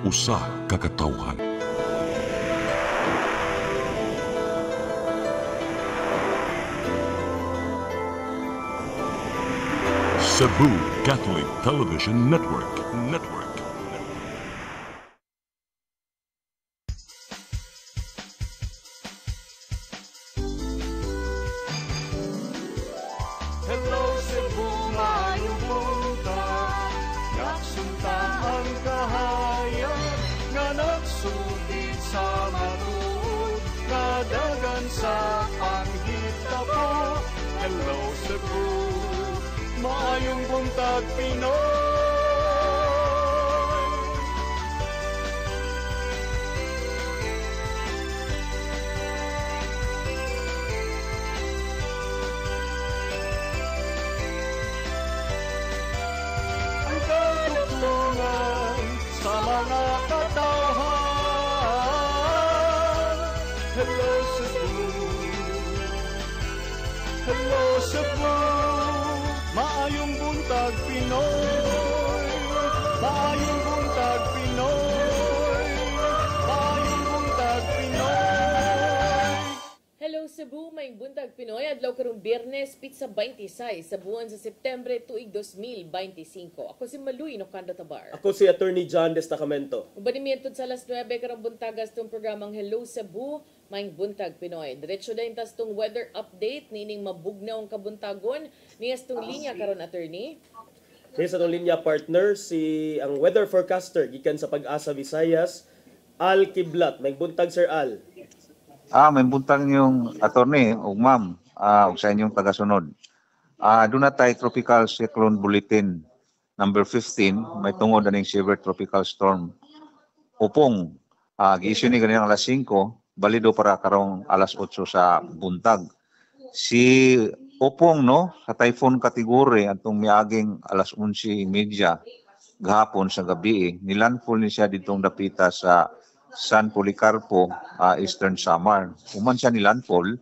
usa ka katawhan. Cebu Catholic Television Network. Hello Cebu, maayong buntag. Nagsunta ang kahayag nga nagsugid sa matuod, nadagan sa panghita po. Hello Cebu, maayong buntag Pinoy. Ang katutulungan sa mga katawhan. Hello Cebu, hello Cebu, maayong buntag Pinoy, maayong buntag Pinoy, maayong buntag Pinoy. Hello Cebu, may buntag Pinoy, adlaw karong Biyernes, pizza 26 sa buwan sa Setyembre tuig 2025. Ako si Maluy Nocanda Tabar. Ako si Attorney John Destacamento. Ubanimientod sa alas 9 karong buntagas tong programang Hello Cebu, may buntag Pinoy. Diretso din tas tong weather update nining mabugnaw ang kabuntagon niyas tong linya karon attorney. Kaya sa itong linya partner, ang weather forecaster gikan sa Pag-asa Visayas, Al Kiblat. May buntag Sir Al. May buntag yung attorney o ma'am o sa inyong tagasunod. Doon na tayo Tropical Cyclone Bulletin number 15, may tungod aning severe tropical storm. Upong, gi-issue ni ganyan alas 5, balido para karong alas 8 sa buntag. Si Upong, no, sa typhoon category, atong miaging alas 11:30 gahapon sa gabi, nilandfall ni siya ditong dapita sa San Policarpo, Eastern Samar. Human siya nilandfall,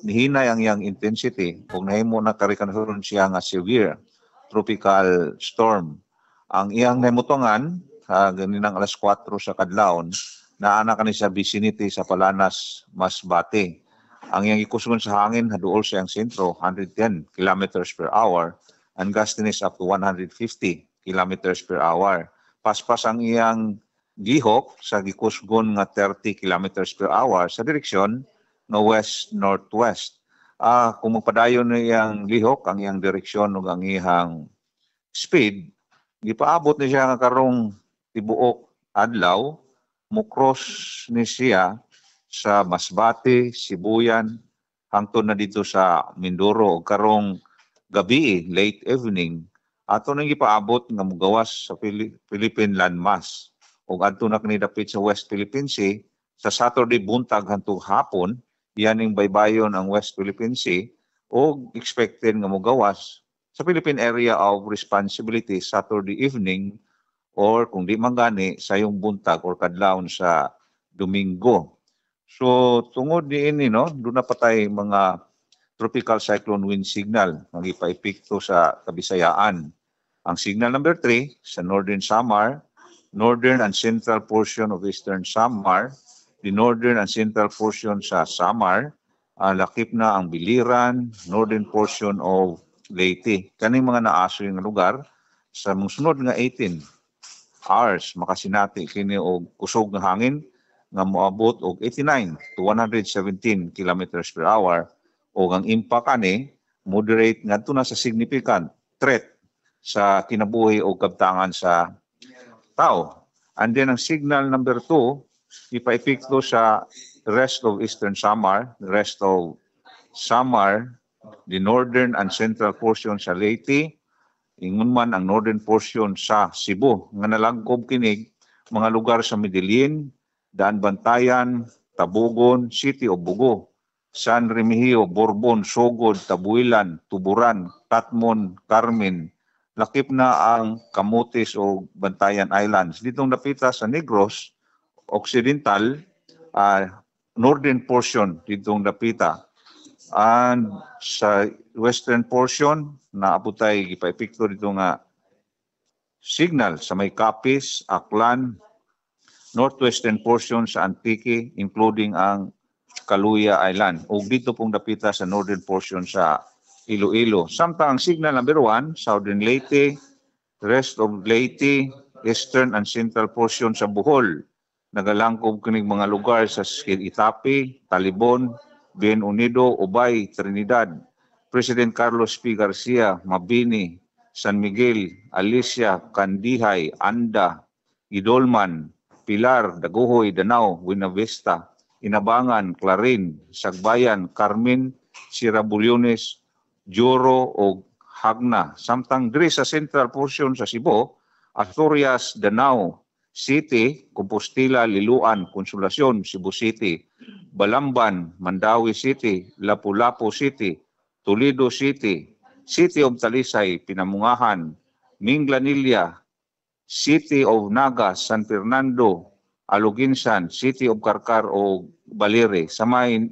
nihinay ang iyang intensity, kung nahimo na karikanon siya nga severe tropical storm. Ang iyang nahimutangan, ganinang alas 4 sa kadlawon, naana ka ni sa vicinity sa Palanas, Masbate. Ang iyang ikusgon sa hangin, haduol sa iyang sentro, 110 kilometers per hour, and gustiness up to 150 kilometers per hour. Paspas ang iyang gihok sa gikusgon nga 30 kilometers per hour sa direksyon na west-northwest. Kung magpadayon na iyang lihok, ang iyang direksyon ug ang iyang speed, gipaabot ni siya nga karong tibuok adlaw, mukros ni siya sa Masbate, Sibuyan, hangtod na dito sa Mindoro. Karong gabi, late evening, ato nang gipaabot nga mugawas sa Philippine landmass. Ug adto na kani dapit sa West Philippine Sea, sa Saturday buntag hangtod hapon, yaning baybayon ang West Philippine Sea o expected nga mogawas sa Philippine Area of Responsibility Saturday evening or kung di man gani sayong buntag or kadlawon sa Domingo. So tungod diini no, doon na patay mga tropical cyclone wind signal nga gipaepekto sa Kabisayaan. Ang signal number 3 sa Northern Samar, northern and central portion of Eastern Samar, the northern and central portion sa Samar, lakip na ang Biliran, northern portion of Leyte. Kaning mga naaso yung lugar, sa sunod nga 18 hours, makasinati kini og kusog nga hangin nga moabot og 89 to 117 kilometers per hour o ang impact ani moderate ngadto na sa significant threat sa kinabuhi o kabtangan sa tao. And then ang signal number 2, ipaepekto sa rest of Eastern Samar, the rest of Samar, the northern and central portion sa Leyte, ingon man ang northern portion sa Cebu. Nga nalangkob kinig mga lugar sa Medellin, Daan Bantayan, Tabugon, City of Bugo, San Remigio, Borbon, Sogod, Tabuilan, Tuburan, Tatmon, Carmen, lakip na ang Camotes o Bantayan Islands. Ditong napita sa Negros, Occidental, northern portion ditong napita. And sa western portion, naabutay gipaepekto dito nga signal sa may Capiz, Aklan, northwestern portion sa Antique, including ang Kaluya Island. O dito pong dapita sa northern portion sa Iloilo. Samtang ang signal number 1, southern Leyte, rest of Leyte, eastern and central portion sa Bohol. Nagalangkob kining mga lugar sa Itape, Talibon, Bien Unido, Ubay, Trinidad. President Carlos P. Garcia, Mabini, San Miguel, Alicia, Candihay, Anda, Idolman, Pilar, Daguhoy, Danao, Buena Vista, Inabangan, Clarin, Sagbayan, Carmen, Sierra Bulyones, Joro o Hagna. Samtang diri sa central portion sa Cebu, Asturias, Danao City, Compostela, Liloan, Consolacion, Cebu City, Balamban, Mandawi City, Lapu-Lapu City, Toledo City, City of Talisay, Pinamungahan, Minglanilla, City of Nagas, San Fernando, Aluginsan, City of Carcar o Balire. Sa may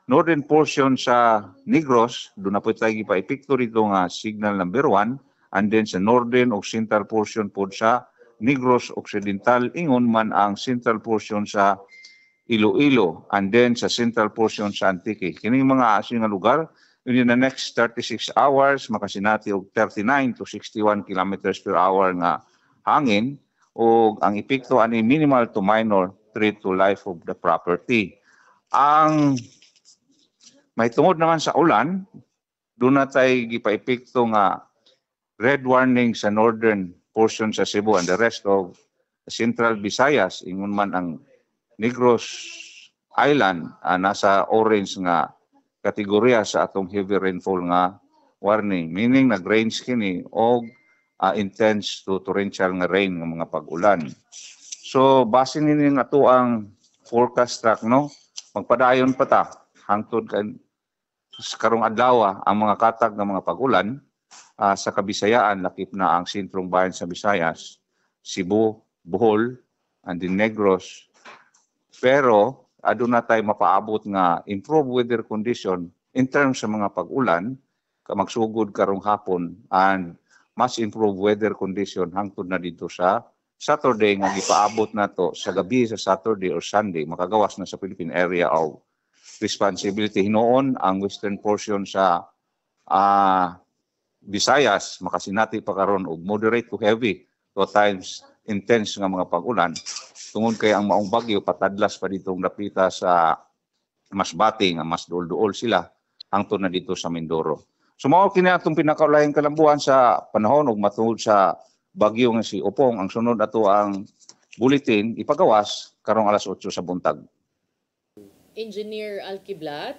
northern portion sa Negros, doon na po tayo ipa-epekto rito nga signal number 1, and then sa northern o central portion po sa Negros Occidental, ingon man ang central portion sa Iloilo, and then sa central portion sa Antique. Kining mga aso nga lugar, in the next 36 hours, makasinati og 39 to 61 kilometers per hour nga hangin, o ang epekto ani minimal to minor threat to life of the property. Ang may tungod naman sa ulan, doon na tayo gipa-epekto nga red warning sa northern portion sa Cebu and the rest of Central Visayas. Ingon man ang Negros Island, nasa orange nga kategorya sa atong heavy rainfall nga warning. Meaning nag-range kini og intense to torrential nga rain nga mga pag-ulan. So base nini nga ato ang forecast track, no, magpadayon pa ta hangtod karong adlaw ang mga katag ng mga pag-ulan sa Kabisayaan, lakip na ang sentrong bayan sa Visayas, Cebu, Bohol, and the Negros. Pero aduna tayo mapaabot nga improved weather condition in terms sa mga pag-ulan, magsugod karong hapon, and mas improved weather condition hangtod na dito sa Saturday nga gipaabot na to sa gabi sa Saturday or Sunday, makagawas na sa Philippine Area of Responsibility. Hinoon ang western portion sa Visayas, makasinati pa karon og moderate to heavy to times intense nga mga pag-ulan. Tungod kay ang maong bagyo patadlas pa ditong napita sa Masbate nga mas duol-duol sila hangtod na dito sa Mindoro. So mao kini atong pinakaulahing kalambuan sa panahon ug matungod sa bagyo nga si Opong. Ang sunod ato ang bulletin ipagawas karong alas 8 sa buntag. Engineer Alkiblat.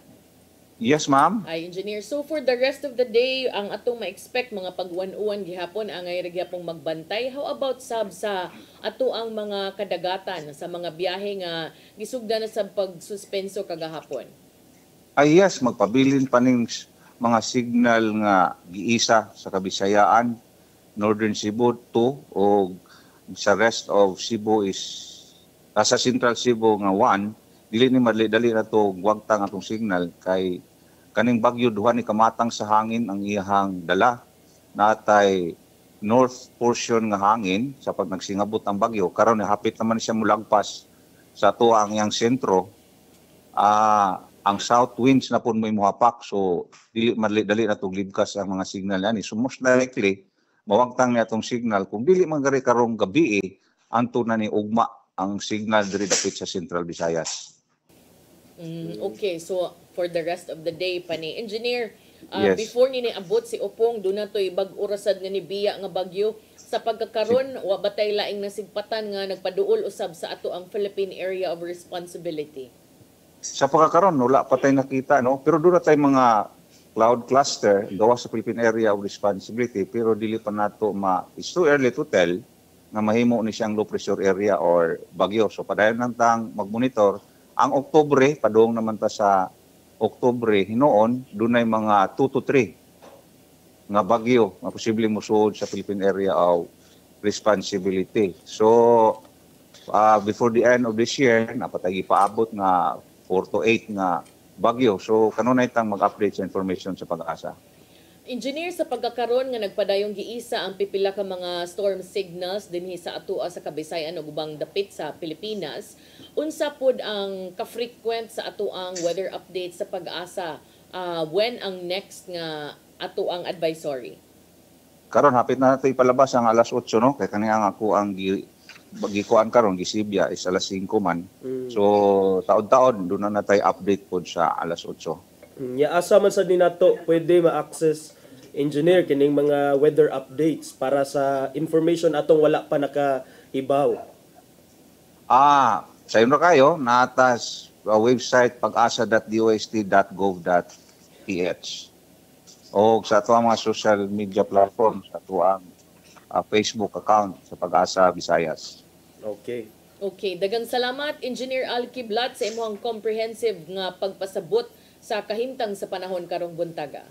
Yes, ma'am. Ay, engineer. So for the rest of the day, ang atong ma-expect mga pagwan-uwan gihapon ang ay gyapong magbantay. How about sab sa ato ang mga kadagatan sa mga biyahe nga gisugda na sa pagsuspenso kagahapon? Ay yes, magpabilin pa ning mga signal nga giisa sa Kabisayaan, Northern Cebu 2 o sa rest of Cebu is sa Central Cebu nga 1, dili ni madali na to wagtang atong signal kay kaning bagyo duha ni kamatang sa hangin ang iyahang dala. Natay north portion nga hangin sa pag nagsingabot ang bagyo, karon hapit naman siya mulagpas sa ato ang iyang sentro. Ang south winds na po may muhapak, so dili madali na to libkas ang mga signal ani. So most likely mawagtang ni atong signal kung dili man gari karong gabi anto na ni ugma ang signal diri dapit sa Central Visayas. Okay, so for the rest of the day pa ni engineer, Yes. before ni abot si Opong, doon na to'y bag-urasad nga ni biya nga bagyo. Sa pagkakaron, wa batay laing nasigpatan nga nagpaduol usab sa ato ang Philippine Area of Responsibility. Sa pagkakaroon, wala pa tayo nakita, no? Pero doon na tayo mga cloud cluster gawa sa Philippine Area of Responsibility, pero dili pa nato it's too early to tell nga mahimo ni siyang low pressure area or bagyo. So padayon lang tang mag-monitor. Ang Oktubre, padung naman ta sa Oktubre, hinoon, doon ay mga 2 to 3 nga bagyo nga posibleng mosuod sa Philippine Area of Responsibility. So, before the end of this year, napatay paabot nga 4 to 8 nga bagyo. So, kanunay tang mag-update sa information sa Pag-asa. Engineer, sa pagkakaroon nga nagpadayong giisa ang pipila ka mga storm signals dinhi sa atua sa Kabisayan ug ubang dapit sa Pilipinas, unsa pod ang ka-frequent sa atuang weather update sa pag-asa? When ang next nga atuang advisory? Karon hapit na nato ipalabas ang alas 8 no kay kaniya ako ang gikuan karon gisibya is alas 5 man. So taon-taon doon na natay update pod sa alas 8. Ya asa man sad ni nato pwede ma-access engineer kining mga weather updates para sa information atong wala pa nakahibaw. Sa inyo kayo natas website pag-asa.dost.gov.ph o sa ato ang mga social media platforms, sa ato ang Facebook account sa Pag-asa Visayas. Okay. Okay, dagang salamat Engineer Al Kiblat sa imong comprehensive nga pagpasabot sa kahimtang sa panahon karong buntaga.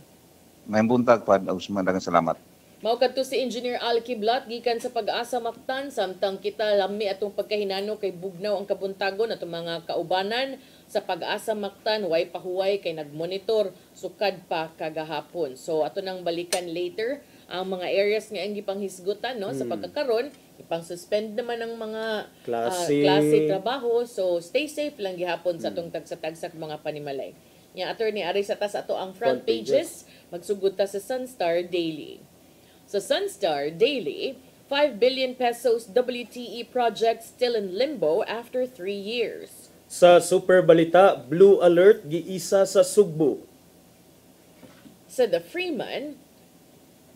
May buntag pa, dagang salamat. Mao kadto si Engineer Al Kiblat gikan sa Pag-asa Mactan, samtang kita lami atong pagkahinano kay bugnaw ang kabuntagon atong mga kaubanan sa Pag-asa Mactan, way pahuway kay nagmonitor sukad pa kagahapon. So ato nang balikan later ang mga areas nga ang gipanghisgutan no sa pagkakaron, ipang-suspend naman ang mga klase trabaho. So stay safe lang gihapon sa atong tagsa-tagsak mga panimalay. Nya Attorney Ari sa tas ato ang front pages, magsugod ta sa Sunstar Daily. Sa Sunstar Daily, 5 billion pesos WTE project still in limbo after 3 years. Sa Super Balita, Blue Alert giisa sa Sugbo. Sa The Freeman,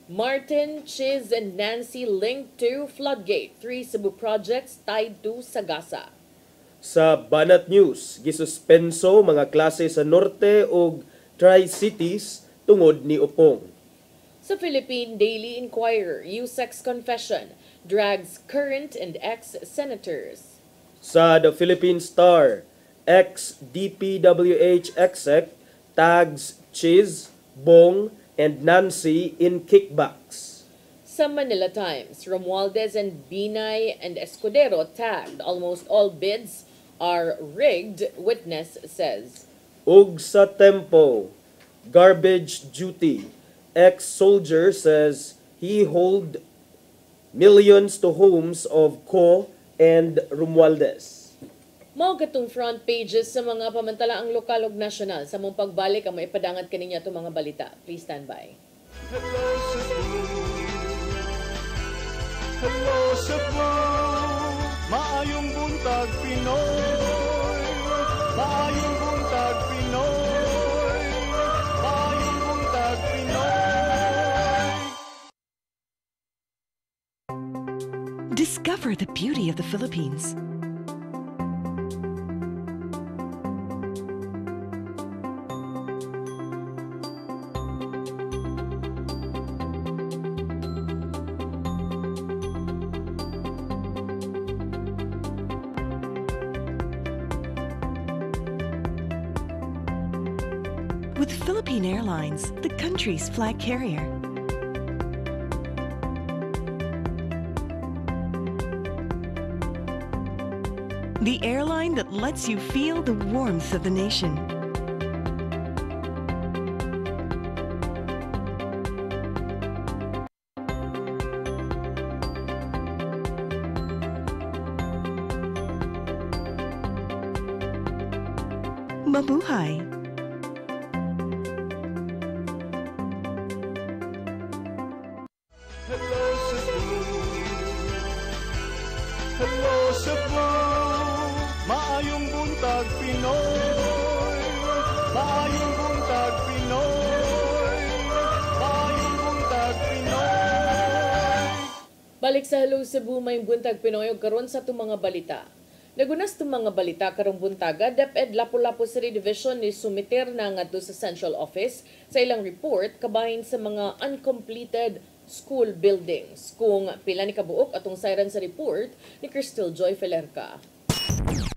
Martin, Chiz, and Nancy linked to Floodgate. 3 Cebu projects tied to Sagasa. Sa Banat News, gisuspenso mga klase sa Norte ug Tri-Cities tungod ni Upong. Sa Philippine Daily Inquirer, USEC's confession drags current and ex-senators. Sa The Philippine Star, ex-DPWH exec tags Chiz, Bong, and Nancy in kickbacks. Sa Manila Times, Romualdez and Binay and Escudero tagged. Almost all bids are rigged, witness says. Ug sa Tempo, garbage duty. Ex-soldier says he hold millions to homes of Co and Romualdez. Mao gatong front pages sa mga pamantalaang lokal ug nasyonal. Sa mong pagbalik ang maipadangat kaninya itong mga balita. Please stand by. Hello Cebu, hello Cebu, maayong buntag Pinoy, maayong buntag Pinoy, maayong buntag Pinoy. Discover the beauty of the Philippines. With Philippine Airlines, the country's flag carrier. The airline that lets you feel the warmth of the nation. Mabuhay! Hello Cebu, hello Cebu, maayong buntag Pinoy, maayong buntag Pinoy, maayong buntag Pinoy. Balik sa Hello Cebu, may buntag Pinoy ug karon sa itong mga balita. Nagunas itong mga balita karong buntaga, DepEd Lapu-Lapu City Division ni sumiter na ngadto sa Central Office sa ilang report kabahin sa mga uncompleted school buildings. Kung pila ni kabuok atong sayran sa report ni Crystal Joy Felerca.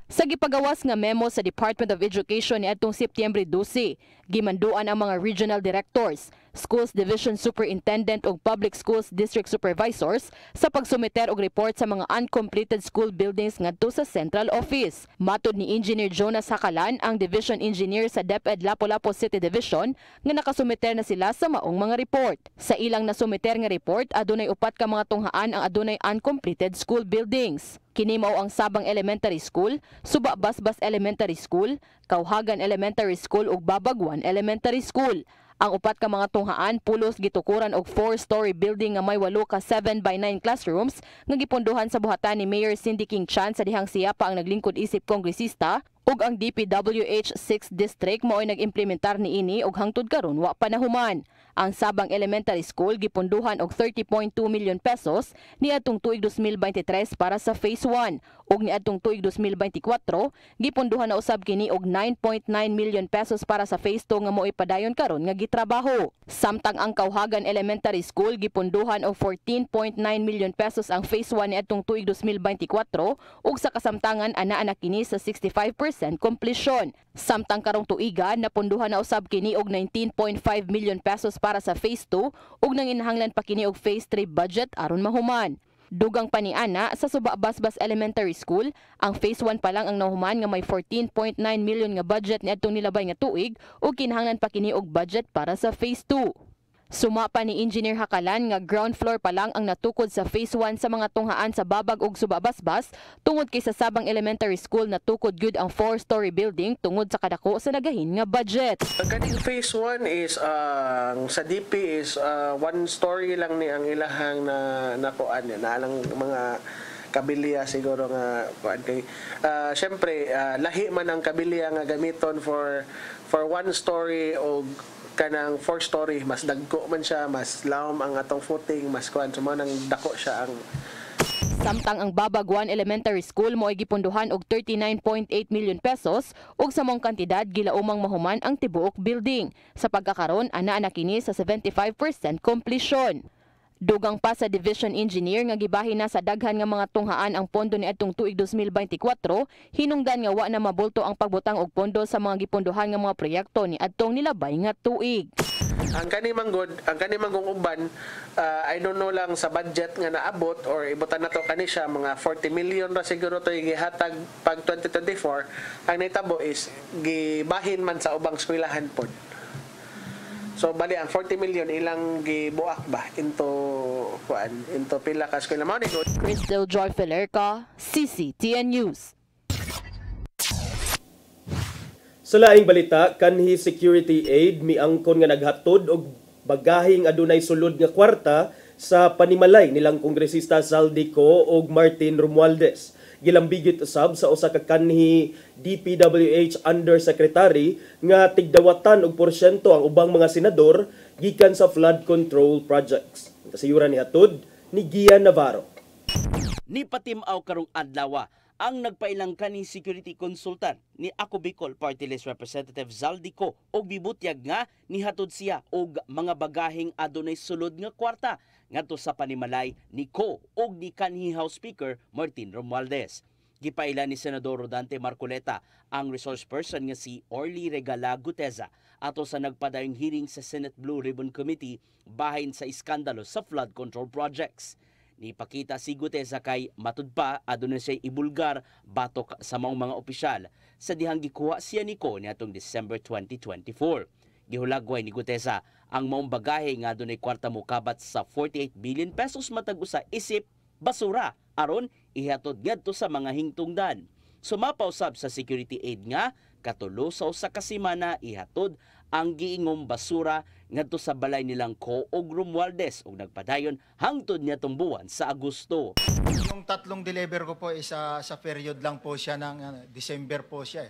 Sa gipagawas nga memo sa Department of Education niadtong Setyembre 12, gimanduan ang mga regional directors, schools division superintendent ug public schools district supervisors sa pagsumiter og report sa mga uncompleted school buildings ngadto sa central office. Matud ni Engineer Jonas Hakalan, ang division engineer sa DepEd Lapu-Lapu City Division, nga nakasumiter na sila sa maong mga report. Sa ilang nasumiter nga report, adunay 4 ka mga tunghaan ang adunay uncompleted school buildings. Kini mao ang Sabang Elementary School, Suba Basbas Elementary School, Kauhagan Elementary School ug Babagwan Elementary School. Ang 4 ka mga tunghaan pulos gitukuran og 4-story building nga may 8 ka 7x9 classrooms nga gipunduhan sa buhatan ni Mayor Cindy King Chan sa dihang siya pa ang naglingkod isip kongresista, ug ang DPWH 6 District mao'y nag-implementar niini og hangtod karon wa pa nahuman. Ang Sabang Elementary School gipunduhan og 30.2 million pesos niadtong tuig 2023 para sa Phase 1 ug niadtong tuig 2024 gipunduhan na usab kini og 9.9 million pesos para sa Phase 2 nga mo'y padayon karon nga gitrabaho. Samtang ang Kauhagan Elementary School gipunduhan og 14.9 million pesos ang Phase 1 niadtong tuig 2024 ug sa kasamtangan anaa na kini sa 65% completion. Samtang karong tuiga napunduhan na usab kini og 19.5 million pesos para sa Phase 2 ug nanginahanglan pa kini og Phase 3 budget aron mahuman. Dugang paniana sa Suba Basbas Elementary School, ang Phase 1 pa lang ang nahuman nga may 14.9 million nga budget niadtong nilabay nga tuig ug kinahanglan pa kini og budget para sa Phase 2. Suma pa ni Engineer Hakalan nga ground floor pa lang ang natukod sa Phase 1 sa mga tunghaan sa Babag ug Suba Basbas tungod kay sa Sabang Elementary School natukod gyud ang 4-story building tungod sa kadako sa nagahin nga budget. Kaning Phase 1 is sa DP is 1 story lang ni ang ilahang na kuan na lang mga kabilya siguro nga kuan kay syempre lahi man ang kabilya nga gamiton for 1 story o kanang 4-story, mas dagko man siya, mas lawom ang atong footing, mas kuan so nang dako siya ang. Samtang ang Babagwan Elementary School mo'y gipunduhan og 39.8 million pesos ug sa mong kantidad gilaumang mahuman ang tibuok building. Sa pagkakaron ana na kini sa 75% completion. Dugang pa sa Division Engineer nga gibahin na sa daghan nga mga tunghaan ang pondo niadtong tuig 2024, hinungdan nga wa na mabulto ang pagbutang og pondo sa mga gipunduhan nga mga proyekto niadtong nilabay nga tuig. Ang kanimang uban, I don't know lang sa budget nga naabot or ibutan na to kani siya mga 40 million ra siguro to gihatag pag 2024. Ang nitabo is gibahin man sa ubang eskwelahan pod. So bali ang 40 million ilang gibuak ba into pila ka eskwela mao ni good. Crystal Joy Felerca, CCTN News. Sa laing balita, kanhi security aid miangkon nga naghatod og bagahing adunay sulod nga kwarta sa panimalay nilang kongresista Zaldico ug Martin Romualdez. Gilambigit usab sa usa ka kanhi DPWH Undersecretary nga tigdawatan og porsyento ang ubang mga senador gikan sa flood control projects. Kasayuran ni hatod ni Gian Navarro. Ni patimaw karong adlaw ang nagpailang kanhi security consultant ni Ako Bicol Party List Representative Zaldico og bibutyag nga nihatod siya og mga bagaheng adunay sulod nga kwarta ngadto sa panimalay ni Ko og ni kanhi House Speaker Martin Romualdez. Gipaila ni Senador Rodante Marcoleta ang resource person nga si Orly Regala Guteza ato sa nagpadayong hearing sa Senate Blue Ribbon Committee bahin sa iskandalo sa flood control projects. Nipakita si Guteza kay matud pa adunay siya ibulgar batok sa mga opisyal sa dihang gikuha siya ni Ko niadtong December 2024. Gihulagway ni Guteza ang maong bagahe nga adunay kwarta mokabat sa 48 billion pesos matag usa isip basura aron ihatod ngadto sa mga hingtungdan. Sumapaw sab sa security aid nga katulo sa usa ka semana ihatod ang giingong basura ngadto sa balay nilang Ko og Romualdez ug nagpadayon hangtod niadtong buwan sa Agosto. Yung 3 deliver ko po is sa period lang po siya ng December po siya.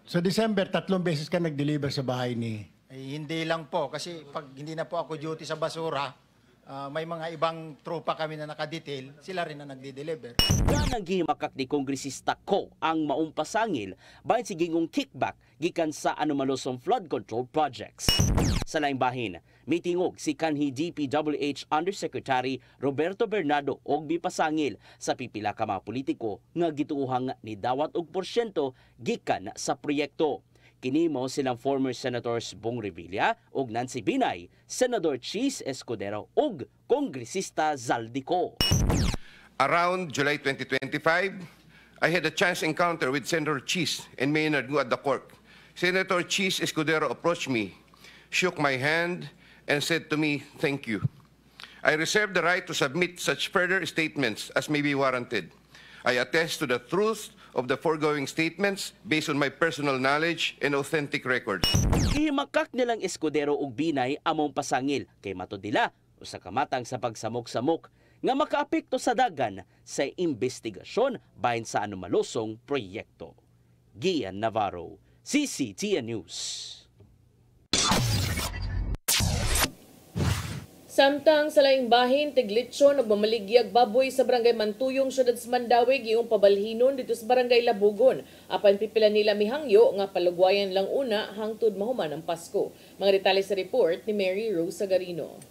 Sa December, 3 beses ka nag-deliver sa bahay ni? Ay, hindi lang po kasi pag hindi na po ako duty sa basura, may mga ibang tropa kami na nakadetail, sila rin na nagde-deliver. Yan ang gihimakak ni Kongresista Ko ang maumpasangil bahin si gingong kickback gikan sa anomalosong flood control projects. Sa laing bahin, mitingog si kanhi DPWH Undersecretary Roberto Bernardo og bipasangil sa pipila ka mga politiko nga gituuhang ni dawat og porsyento gikan sa proyekto. Kini mao silang former Senators Bong Revilla ug Nancy Binay, Senador Chis Escudero ug Kongresista Zaldico. Around July 2025, I had a chance encounter with Senator Chis and Maynard Ngu at the court. Senator Chis Escudero approached me, shook my hand, and said to me, "Thank you. I reserve the right to submit such further statements as may be warranted. I attest to the truth of the foregoing statements based on my personal knowledge and authentic records." Gihimakak nilang Escudero ug Binay among pasangil kay matud nila usa ka matang sa pagsamok-samok nga makaapekto sa dagan sa investigasyon bahin sa anumalosong proyekto. Gian Navarro, CCTN News. Samtang sa laing bahin, tiglitsyon o mamaligyag baboy sa barangay Mantuyong, syudad sa Mandawi, giyong pabalhinon dito sa barangay Labugon. Apan pipila nila mihangyo nga palugwayan lang una hangtod mahuman ang Pasko. Mga detalye sa report ni Mary Rose Sagarino.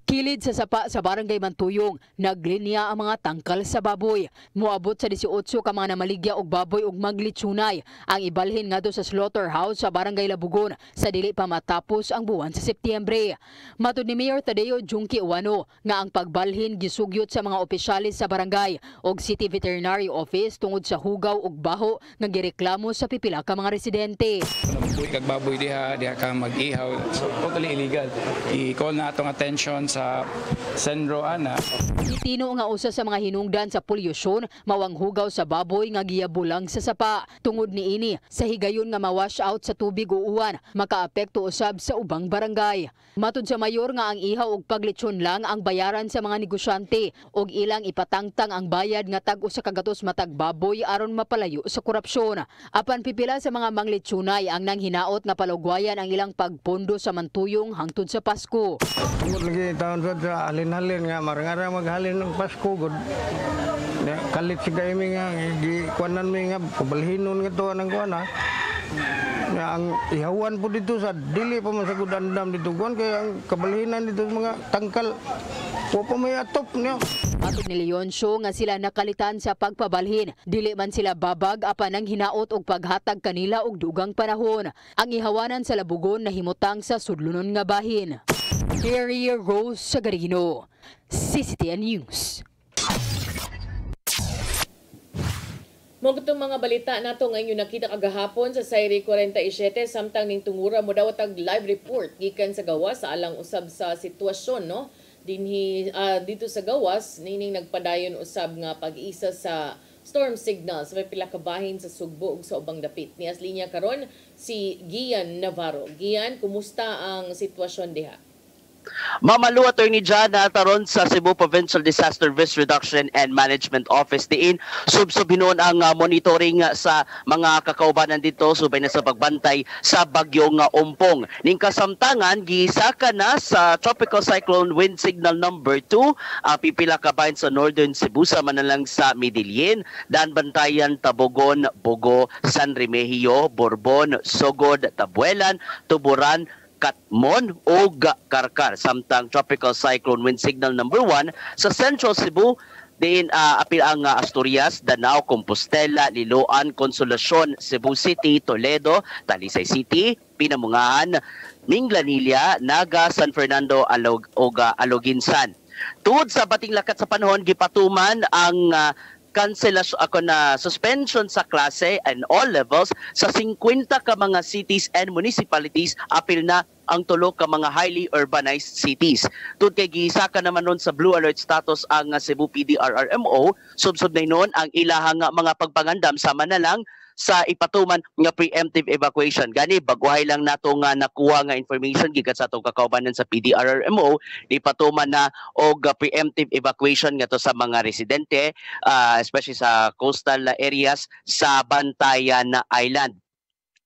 Kilid sa sapa sa barangay Mantuyong, naglinya ang mga tangkal sa baboy. Moabot sa 18 ka mga namaligya og baboy ug maglitsunay ang ibalhin ngadto sa slaughterhouse sa barangay Labugon sa dili pa matapos ang buwan sa Setyembre. Matud ni Mayor Tadeo Junki Uwano nga ang pagbalhin gisugyot sa mga opisyalis sa barangay ug City Veterinary Office tungod sa hugaw ug baho nga gireklamo sa pipila ka mga residente. Buhi kag baboy diha ka mag-ihaw, totally illegal. I-call na atong attention sa Senro ana. Itino nga usa sa mga hinungdan sa polusyon mawang hugaw sa baboy nga giyabulang sa sapa. Tungod niini sa higayon nga ma-wash out sa tubig o uwan, makaapekto usab sa ubang barangay. Matud sa mayor nga ang ihaw ug paglitsyon lang ang bayaran sa mga negosyante ug ilang ipatangtang ang bayad nga tag usa ka gatos matag baboy aron mapalayo sa korupsyon. Apan pipila sa mga manglitsunay ang nanghinaot nga palugwayan ang ilang pagpondo sa Mantuyong hangtod sa Pasko. Lagi taon sa halin-halin nga marang-arang maghalin ng Pasko gud. Kalit si kaimi nga gikuanan mi nga pabalhinon nga to nang kuana. Nga ang ihawan po dito sa dili pa man sa gudandam dito kuan kay ang kabalhinan dito mga tangkal wa pa may atop niya. Matud ni Leoncio nga sila nakalitan sa pagpabalhin, dili man sila babag apan ang hinaot og paghatag kanila og dugang panahon. Ang ihawanan sa Labugon nahimutang sa sudlunon nga bahin. Mary Rose Sagarino, CCTN News. Mogtong mga balita nato ngayon nakita kagahapon sa Sayri 47 samtang ning tungura mo daw tag live report gikan sa gawas sa alang usab sa sitwasyon no dinhi dito sa gawas nining nagpadayon usab nga pag-isa sa storm signals may pila ka bahin sa Sugbo ug sa ubang dapit. Nias linya karon si Gian Navarro. Gian, kumusta ang sitwasyon diha? Mamalu Attorney John taron sa Cebu Provincial Disaster Risk Reduction and Management Office diin subhinon ang monitoring sa mga kakaubanan dito subay na sa pagbantay sa bagyong Ompong. Ning kasamtangan gisaka na sa Tropical Cyclone Wind Signal number 2 pipila ka bahin sa Northern Cebu sa manalang sa Midilien, Dan Bantayan, Tabogon, Bogo, San Remigio, Borbon, Sogod, Tabuelan, Tuburan, Katmon o Karkar. Samtang Tropical Cyclone Wind Signal number 1 sa Central Cebu din apil ang Asturias, Danao, Compostela, Liloan, Consolacion, Cebu City, Toledo, Talisay City, Pinamungahan, Minglanilla, Naga, San Fernando, Aloginsan. Tungod sa bating lakat sa panahon gipatuman ang cancelasyon ako na suspension sa klase and all levels sa 50 ka mga cities and municipalities apil na ang tulo ka mga highly urbanized cities. Tungod kay gisaka naman nun sa blue alert status ang Cebu PDRRMO, subsub na nun ang ilahang mga pagpangandam sama na lang sa ipatuman nga preemptive evacuation. Gani baguhay lang nato nga nakuha nga information gikan sa atong kakaubanan sa PDRRMO, ipatuman na og preemptive evacuation nga to sa mga residente, especially sa coastal areas sa Bantayan Island.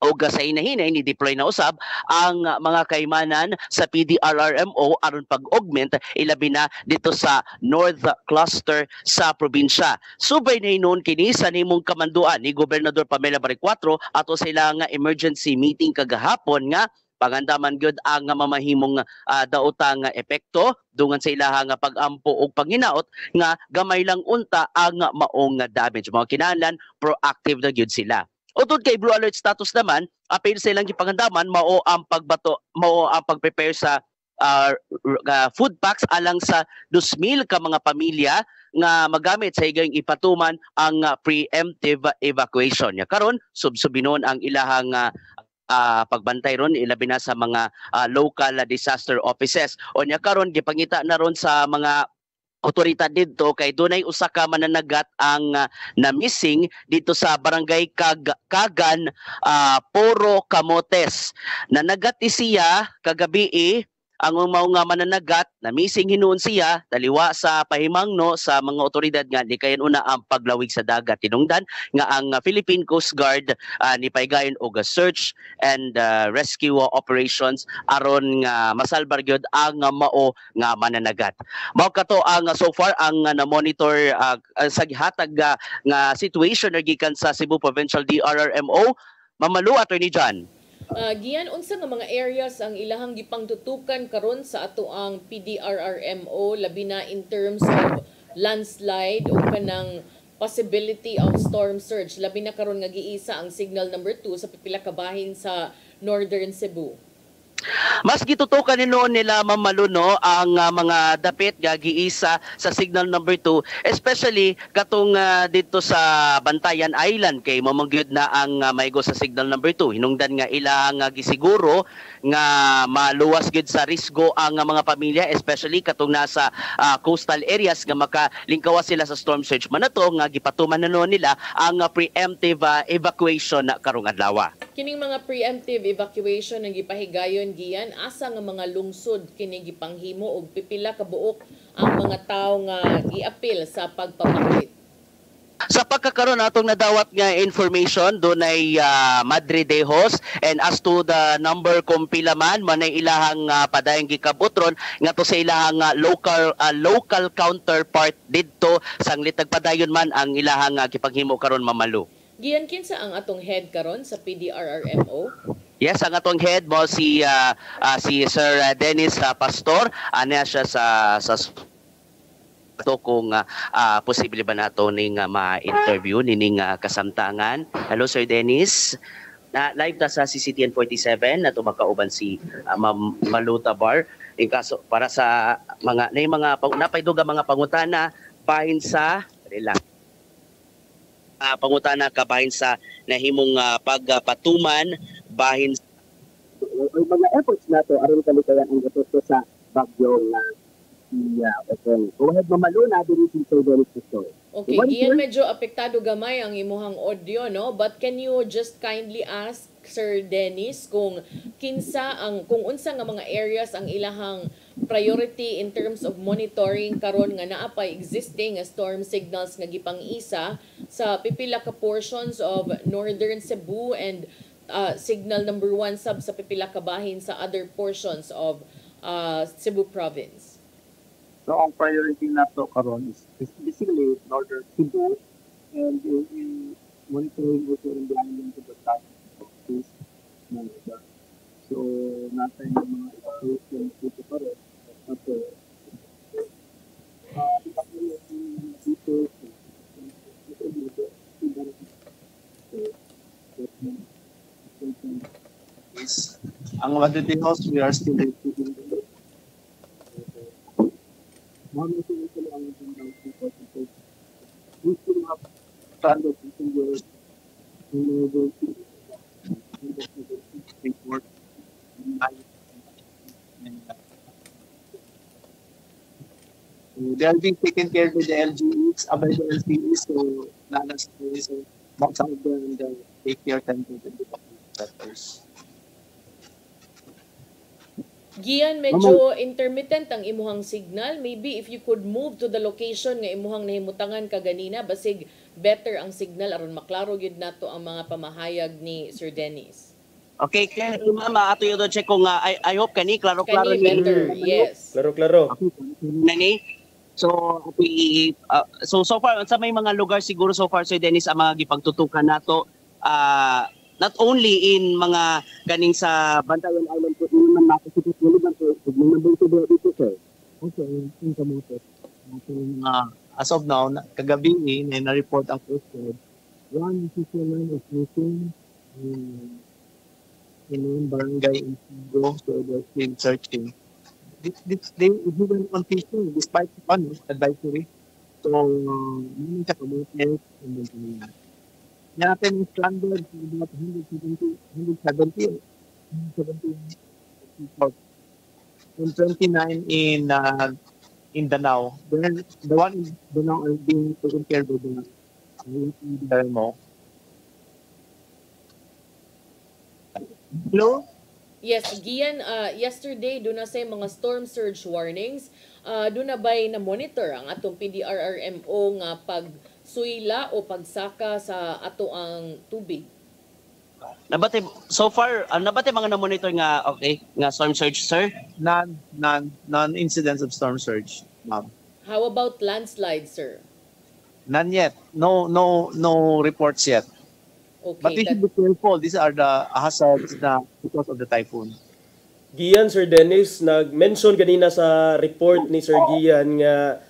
O sa inahinay ni deploy na usab ang mga kaimanan sa PDRRMO aron pag-augment ilabi na dito sa North Cluster sa probinsya. Subay na hinon kini sa nimong kamanduan ni Gobernador Pamela Baricuatro ato sila nga emergency meeting kagahapon nga Pangandaman gyud ang mamahimong daotang epekto dungan sa ilahang pagampo og panghinaot nga gamay lang unta ang maong damage. Mga kinahanglan proactive na gyud sila. Utod kay Blue Alert status naman, apil sa ilang gipangandaman mao ang pagprepare sa food packs alang sa 2,000 ka mga pamilya nga magamit sa higayong ipatuman ang preemptive evacuation. Karon subsubinon ang ilahang pagbantay ron ilabi na sa mga local disaster offices. O nya karon gipangita na ron sa mga otoridad dito kay dunay usa ka mananagat ang na missing dito sa barangay Kagan Poro Camotes. Nanagati siya kagabi ang mao nga mananagat na missing hinuon siya daliwa sa pahimangno sa mga otoridad nga di kayan una ang paglawig sa dagat. Tinungdan nga ang Philippine Coast Guard ni paygayon og search and rescue operations aron nga masalbar gyud ang mao nga mananagat. Mao kato ang so far ang na-monitor sa gihatag nga situation gikan sa Cebu Provincial DRRMO. Mamalu, Attorney John. Gian, unsa nga mga areas ang ilahang gipangtutukan karon sa ato ang PDRRMO labi na in terms of landslide o kanang possibility of storm surge, labi na karon nga giisa ang signal number 2 sa pipila ka bahin sa Northern Cebu? Mas gitutukan nila Mamalu ang mga dapit nga giisa sa signal number 2, especially katong dito sa Bantayan Island kay mamangyud na ang maigo sa signal number 2. Hinungdan nga ilang gisiguro nga maluwas gid sa risgo ang mga pamilya, especially katong nasa coastal areas nga makalingkawas sila sa storm surge manato nga gipatuman nila ang preemptive evacuation karong adlaw. Kining mga preemptive evacuation ang gipahigayon Gian, asa nga mga lungsod kini gipanghimo og pipila ka buok ang mga tawo nga giapil sa pagpapaklit? Sa pagkakaroon natong nadawat nga information dunay Madridejos, and as to the number kung pila man manay ilahang padayong gikabutron nga to sa ilahang local counterpart didto sanglitag padayon man ang ilahang gipanghimo karon Mamalu. Gian, kinsa ang atong head karon sa PDRRMO? Yes, ang atong head mo si Sir Dennis Pastor. Ana siya sa to kung posible ba nato ning ma-interview nining kasamtangan. Hello Sir Dennis. Live ta sa CCTN 47 na tumakauban si Ma'am Maluta Bar. In kaso para sa mga napayduga mga pangutana bahin sa pangutana kabahin sa nahimong pagpatuman bahin sa mga efforts nato aron kalikayan ang epekto sa bagyo na okay. Go ahead Mamalu na diri si Sir Dennis Pastor. Okay, Ian, medyo apektado gamay ang imuhang audio, no? But can you just kindly ask Sir Dennis kung unsa nga mga areas ang ilahang priority in terms of monitoring karon nga naa pa existing storm signals nga gipang-isa sa pipila ka portions of Northern Cebu and signal number 1 sa pipila ka bahin sa other portions of Cebu province? So ang priority nato karon is basically Northern Cebu, and monitoring also in the island of the south of this Manila. So natin yung mga evacuation dito karon at ang Madridejos, we are still receiving the we still have standard procedures report. They are being taken care with the LGEs, by the LGEs, so nanas so some of them the take care center and the sectors. Gian, medyo intermittent ang imuhang signal. Maybe if you could move to the location nga imuhang nahimutangan kaganina, basig better ang signal aron maklaro gyud nato ang mga pamahayag ni Sir Dennis. Okay, mama, ato yung check ko nga. I hope kani klaro better, yes. Klaro. Nani? So, so far sa may mga lugar siguro so far Sir Dennis ang mga gipagtutukan nato not only in mga ganing sa Bantayan Island po hindi man makasipit ng lugar po nabang to dito sir also in Kamote as of now kagabi na-report ang Coast Guard one fisherman is missing in barangay in Sigo, so they're still searching. They went on fishing despite advisory. So, yun sa commitment. Natin yung standard about 170 people. And 29 in Danao. Then, the one in Danao are being taken care by the mo. Hello? Yes, Gian, yesterday doon na sa mga storm surge warnings, doon na ba'y na-monitor ang atong PDRRMO nga pagsuila o pagsaka sa ato ang tubig? Nabate so far, nabate mga na-monitor nga nga storm surge, sir? None incidents of storm surge, ma'am. How about landslide, sir? None yet. No reports yet. Okay, But we should be careful. These are the hazards na because of the typhoon. Gian, Sir Dennis, nag-mention kanina sa report ni Sir Gian nga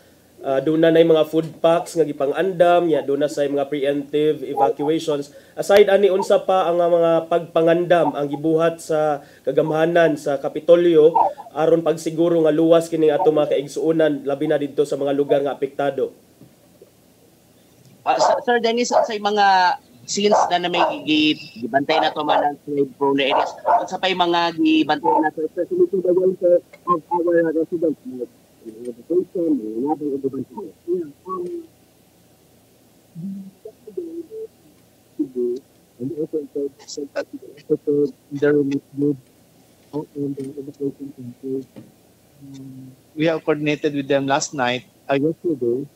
doon na mga food packs nga gipang-andam, doon na sa mga preemptive evacuations. Aside ani unsa pa ang mga pagpangandam ang gibuhat sa kagamhanan sa Kapitolyo aron pagsiguro nga luwas kini ato mga kaigsuonan labi na didto sa mga lugar nga apektado. Sir Dennis, sa mga since na may gibantay na to man slide prone areas, sa pay mga gibantay na to, especially to the welfare of our residents, education, natin ang gibantay. And also said that there is good and the education control. We have coordinated with them last night, yesterday,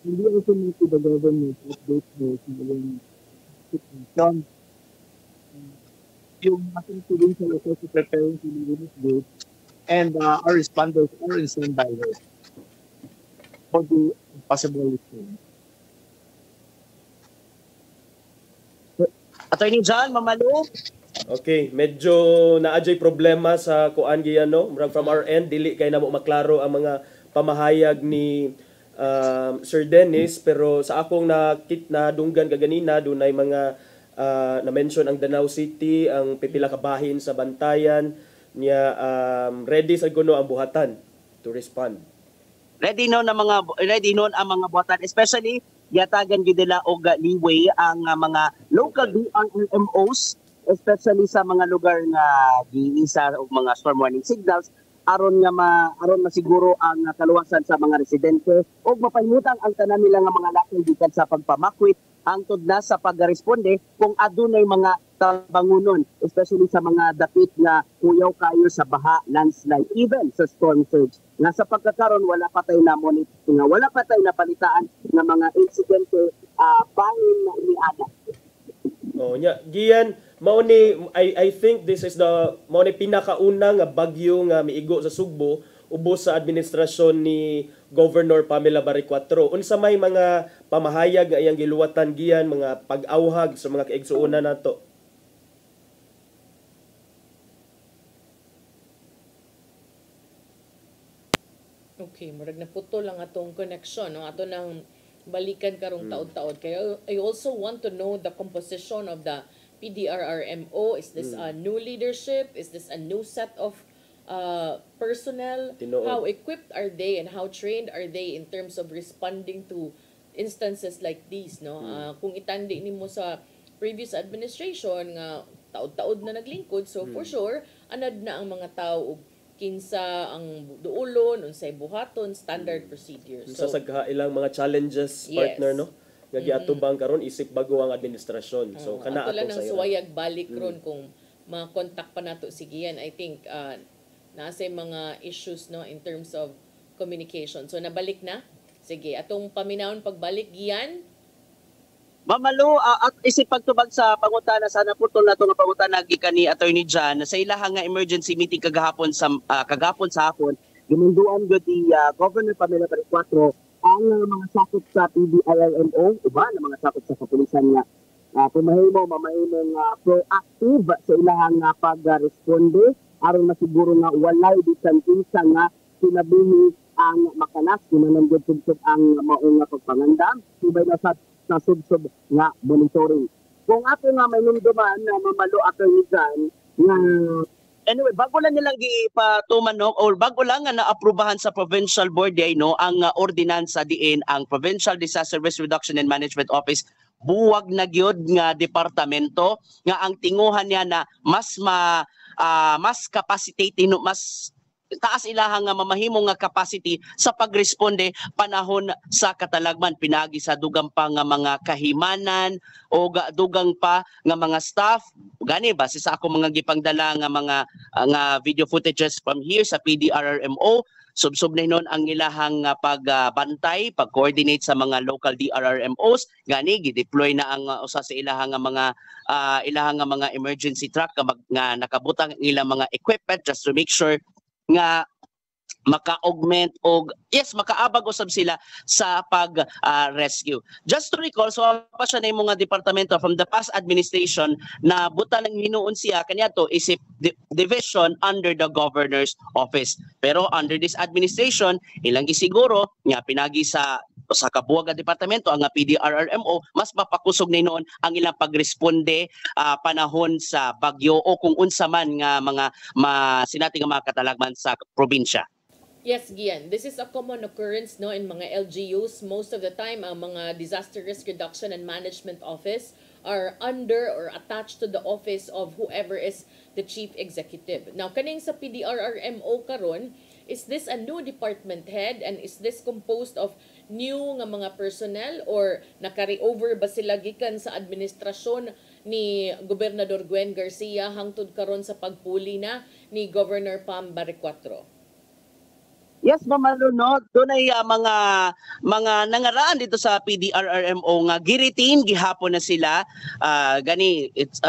and we also met with the government update yung ating provincial authority preparing to release this, and our responders are in standby for the possible response. Attorney John Mamalo. Okay, medyo naadjay problema sa kuan giyan no. From our end dili kay namo maklaro ang mga pamahayag ni Sir Dennis, pero sa akong nadunggan kaganina dunay mga na-mention ang Danao City, ang pipila ka bahin sa Bantayan niya, ready sa kuno ang buhatan to respond. Ready noon ang mga buhatan, especially yatagan gyud nila og leeway ang mga local DRMOs, especially sa mga lugar nga giisa og mga storm warning signals aron masiguro ang kaluwasan sa mga residente ug mapahimutang ang tanan nila nga mga lakong gikan sa pagpamakwit hangtod na sa pagresponde kung adunay mga tabangunon, especially sa mga dapit nga kuyaw kayo sa baha, landslide, even sa storm surge. Nga sa pagkakaroon wala pa tayo na monitor, wala pa tayo napalitaan ng mga insidente bahin na iniada. Oh, Gian, I think this is the pinakauna nga bagyo nga miigo sa Sugbo ubos sa administrasyon ni Governor Pamela Barriquatro. Unsa may mga pamahayag nga iyang giluwatan Gian, mga pag-awhag sa mga kaigsuonan nato? Okay, murag na puto lang atong connection, no? Ato nang balikan karong taod-taod. Kaya I also want to know the composition of the PDRRMO. Is this a new leadership? Is this a new set of personnel? Tinood. How equipped are they and how trained are they in terms of responding to instances like these, no? Kung itandi nimo sa previous administration nga taod-taod na naglingkod, so for sure anad na ang mga tao og kinsa ang duulon, unsay buhaton, standard procedures. So sa ilang mga challenges partner, no? Nga giatubang karon isip bago ang administrasyon. So kana ato lang ato ng sa suwayag balik ron kung ma-contact pa nato si Gian. I think nasa mga issues, no, in terms of communication. So nabalik na. Sige, atong paminawon pagbalik Gian. Mamalo, at isip pagtubag sa pangutana, sana putol na ito nga pangutana gikan ni Attorney John sa ilaha nga emergency meeting kagahapon sa hapon, gimunduan gyud ni Governor Pamela Barriquatro ang mga sakop sa PDRRMO, uban ang mga sakop sa kapulisan nga Pumahimo mamahimong proactive sa ilahang pag-responde aron masiguro nga walay bisan kinsa nga sinabihi ang makalas kinananggod tugtog ang maong nga pagpangandam subay na sa subsob nga monitoring. Kung ako nga may numduman na mamalo ako ni Jan nga Anyway, bago lang nilang gipatuman no or bago lang nga naaprubahan sa provincial board ay no ang ordinansa diin ang Provincial Disaster Risk Reduction and Management Office buwag na gyud nga departamento nga ang tinguhan niya na mas capacitating mas taas ilahang nga mamahimong nga capacity sa pagresponde panahon sa katalagman pinagi sa dugang pa nga mga kahimanan o dugang pa nga mga staff gani base sa ako mga gipangdala nga mga nga video footages from here sa PDRRMO subsob na hinon ang ilahang pagbantay pag-coordinate sa mga local DRRMOs gani gi-deploy na ang usa sa ilahang mga emergency truck nga nakabutang ilang mga equipment just to make sure nga maka-augment o makaabag usab sila sa pag-rescue. Just to recall, so pa siya na yung mga departamento from the past administration na buta ng hinuon siya kanyato isip division under the governor's office. Pero under this administration, ilang gisiguro nga pinagi sa kabuwag nga departamento ang PDRRMO mas mapakusog na noon ang ilang pagresponde panahon sa bagyo o kung unsa man nga mga sinati nga mga katalagman sa probinsya. Yes, Gian. This is a common occurrence no in mga LGUs. Most of the time, ang mga Disaster Risk Reduction and Management Office are under or attached to the office of whoever is the chief executive. Now, kaning sa PDRRMO karon, is this a new department head and is this composed of new nga mga personnel or na-carry over ba sila gikan sa administrasyon ni Gobernador Gwen Garcia hangtod karon sa pagpuli na ni Governor Pam Baricuatro? Yes, Mamalo, no? Doon ay mga nangaraan dito sa PDRRMO nga giritin gihapon na sila gani it's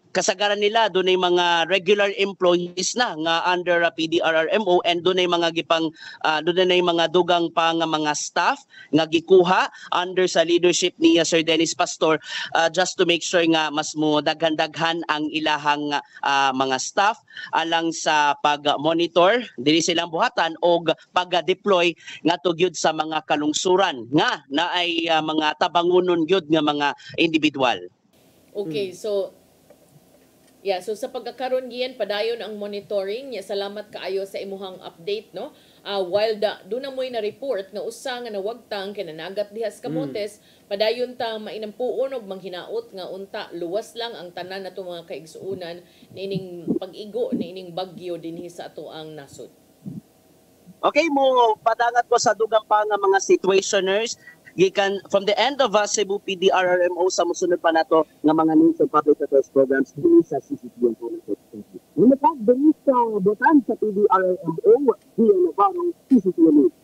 kasagaran nila doon ay mga regular employees na nga under PDRRMO and doon ay mga doon ay mga dugang pa nga mga staff nga gikuha under sa leadership ni Sir Dennis Pastor just to make sure nga mas mo daghan-daghan ang ilahang mga staff alang sa pag-monitor dili silang buhatan og pag-deploy nga gyud sa mga kalungsuran nga na ay mga tabangunon gyud nga mga individual. Okay, so so sa pagkakaroon giyan padayon ang monitoring. Salamat kaayo sa imuhang update no. While doon na mo'y na-report nga usa nga nawagtang kinanagat dihas kamotes, padayon ta mainampuon og manghinaot nga unta luwas lang ang tanan nato mga kaigsuonan niining pag-igo niining bagyo dinhi sa ato ang nasod. Okay mo padangat ko sa dugang pa nga mga situationers gikan from the end of Cebu PDRRMO sa musunod pa nato nga mga news and public affairs programs dili sa CCTV po nato. Lumapag dili sa botan sa PDRRMO Gian Navarro CCTV.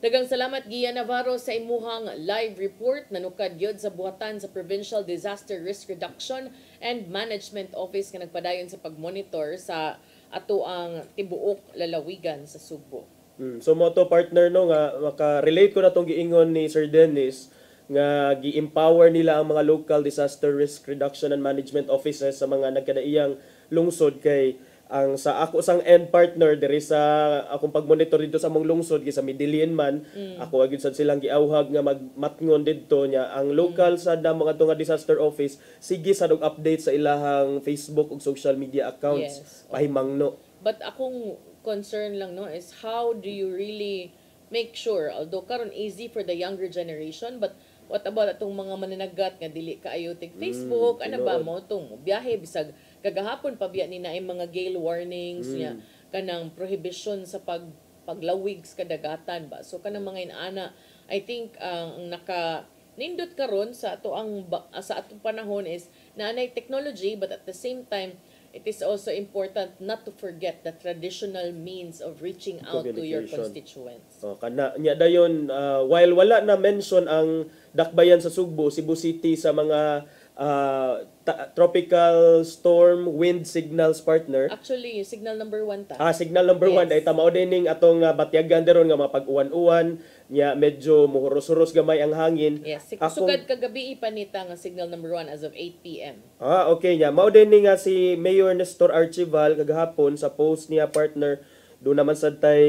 Daghang salamat Gian Navarro sa imuhang live report nanukad gyud sa buhatan sa Provincial Disaster Risk Reduction and Management Office nga nagpadayon sa pagmonitor sa ato ang tibuok lalawigan sa Subo. So mo to partner no nga maka-relate ko na tong giingon ni Sir Dennis nga gi-empower nila ang mga local disaster risk reduction and management offices sa mga nagkadaiyang lungsod kay ang sa ako sang end partner diri sa akong pagmonitor dito sa among lungsod sa Midilian man ako agud sad silang giawhag nga magmatngon didto nya ang local sa mga nga disaster office sige sad og update sa ilahang Facebook ug social media accounts pahimangno. But akong concern lang no is how do you really make sure although karon easy for the younger generation but what about atong mga mananagat nga dili kaayo tig Facebook ano ba mo tong biyahe bisag kagahapon pa biya ni naay mga gale warnings niya kanang prohibition sa paglawig sa kadagatan ba so kanang mga inana I think ang naka nindot karon sa atong panahon is naanay technology but at the same time it is also important not to forget the traditional means of reaching out to your constituents. Kana nya dayon while wala na mention ang dakbayan sa Sugbo, Cebu City sa mga tropical storm wind signals partner. Actually, signal number 1 ta. Signal number 1 ay tama dining atong batyagan deron nga mapag-uwan-uwan nya medyo muhuros-huros gamay ang hangin. Yes, Akong- sugad kagabi ipanita nga signal number 1 as of 8 p.m. Okay nya. Mao din ni nga si Mayor Nestor Archival kagahapon sa post niya partner doon naman sa tay